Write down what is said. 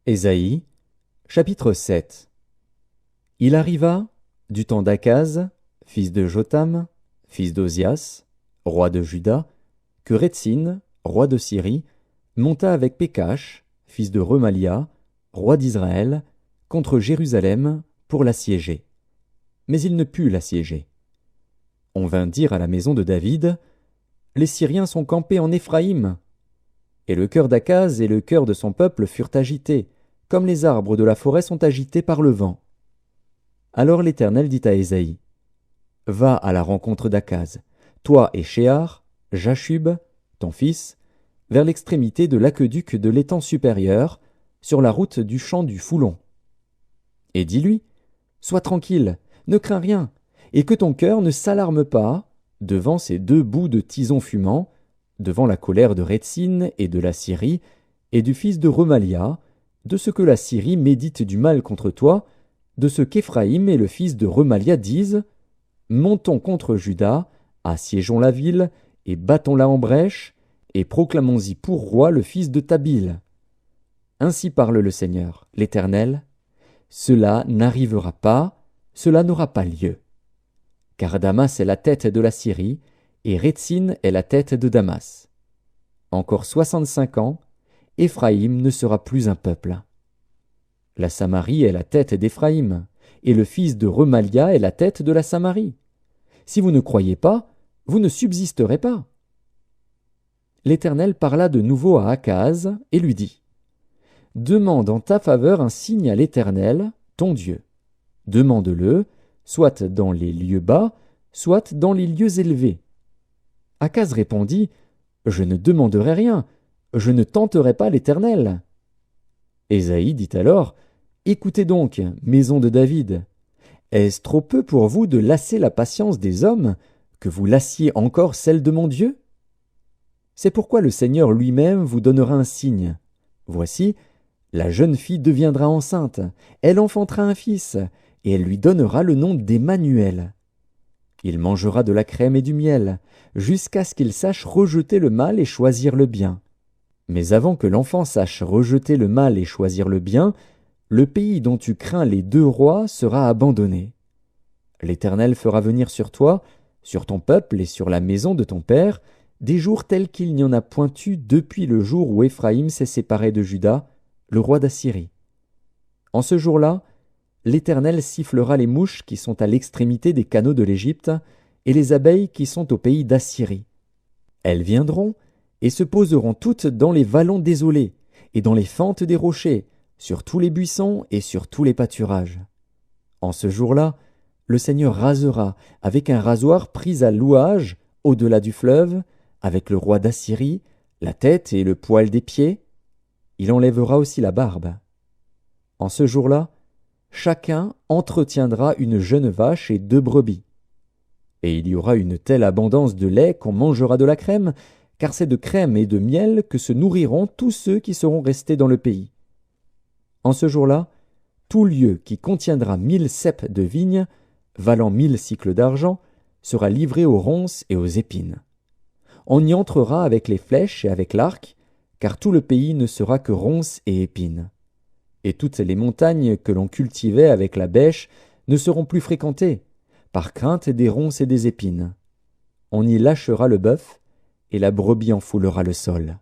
Ésaïe, chapitre 7. Il arriva, du temps d'Akaz, fils de Jotham, fils d'Ozias, roi de Juda, que Rétsine, roi de Syrie, monta avec Pékash, fils de Remalia, roi d'Israël, contre Jérusalem pour l'assiéger. Mais il ne put l'assiéger. On vint dire à la maison de David, « Les Syriens sont campés en Éphraïm. » Et le cœur d'Akaz et le cœur de son peuple furent agités, comme les arbres de la forêt sont agités par le vent. Alors l'Éternel dit à Ésaïe, « Va à la rencontre d'Akaz, toi et Shéar, Jashub, ton fils, vers l'extrémité de l'aqueduc de l'étang supérieur, sur la route du champ du Foulon. Et dis-lui, sois tranquille, ne crains rien, et que ton cœur ne s'alarme pas devant ces deux bouts de tison fumant, devant la colère de Rétsine et de la Syrie, et du fils de Remalia, de ce que la Syrie médite du mal contre toi, de ce qu'Éphraïm et le fils de Remalia disent, montons contre Juda, assiégeons la ville, et battons-la en brèche, et proclamons-y pour roi le fils de Tabil. Ainsi parle le Seigneur, l'Éternel, cela n'arrivera pas, cela n'aura pas lieu. Car Damas est la tête de la Syrie, et Rétsine est la tête de Damas. Encore 65 ans, Éphraïm ne sera plus un peuple. La Samarie est la tête d'Éphraïm, et le fils de Remalia est la tête de la Samarie. Si vous ne croyez pas, vous ne subsisterez pas. L'Éternel parla de nouveau à Akaz et lui dit, « Demande en ta faveur un signe à l'Éternel, ton Dieu. Demande-le, soit dans les lieux bas, soit dans les lieux élevés. » Akaz répondit, « Je ne demanderai rien, je ne tenterai pas l'Éternel. » Ésaïe dit alors, « Écoutez donc, maison de David, est-ce trop peu pour vous de lasser la patience des hommes, que vous lassiez encore celle de mon Dieu? C'est pourquoi le Seigneur lui-même vous donnera un signe. Voici, la jeune fille deviendra enceinte, elle enfantera un fils, et elle lui donnera le nom d'Emmanuel. Il mangera de la crème et du miel, jusqu'à ce qu'il sache rejeter le mal et choisir le bien. Mais avant que l'enfant sache rejeter le mal et choisir le bien, le pays dont tu crains les deux rois sera abandonné. L'Éternel fera venir sur toi, sur ton peuple et sur la maison de ton père, des jours tels qu'il n'y en a point eu depuis le jour où Éphraïm s'est séparé de Juda, le roi d'Assyrie. En ce jour-là, l'Éternel sifflera les mouches qui sont à l'extrémité des canaux de l'Égypte et les abeilles qui sont au pays d'Assyrie. Elles viendront et se poseront toutes dans les vallons désolés et dans les fentes des rochers, sur tous les buissons et sur tous les pâturages. En ce jour-là, le Seigneur rasera avec un rasoir pris à louage au-delà du fleuve, avec le roi d'Assyrie, la tête et le poil des pieds. Il enlèvera aussi la barbe. En ce jour-là, chacun entretiendra une jeune vache et 2 brebis. Et il y aura une telle abondance de lait qu'on mangera de la crème, car c'est de crème et de miel que se nourriront tous ceux qui seront restés dans le pays. En ce jour-là, tout lieu qui contiendra 1000 ceps de vigne, valant 1000 cycles d'argent, sera livré aux ronces et aux épines. On y entrera avec les flèches et avec l'arc, car tout le pays ne sera que ronces et épines. Et toutes les montagnes que l'on cultivait avec la bêche ne seront plus fréquentées, par crainte des ronces et des épines. On y lâchera le bœuf, et la brebis en foulera le sol.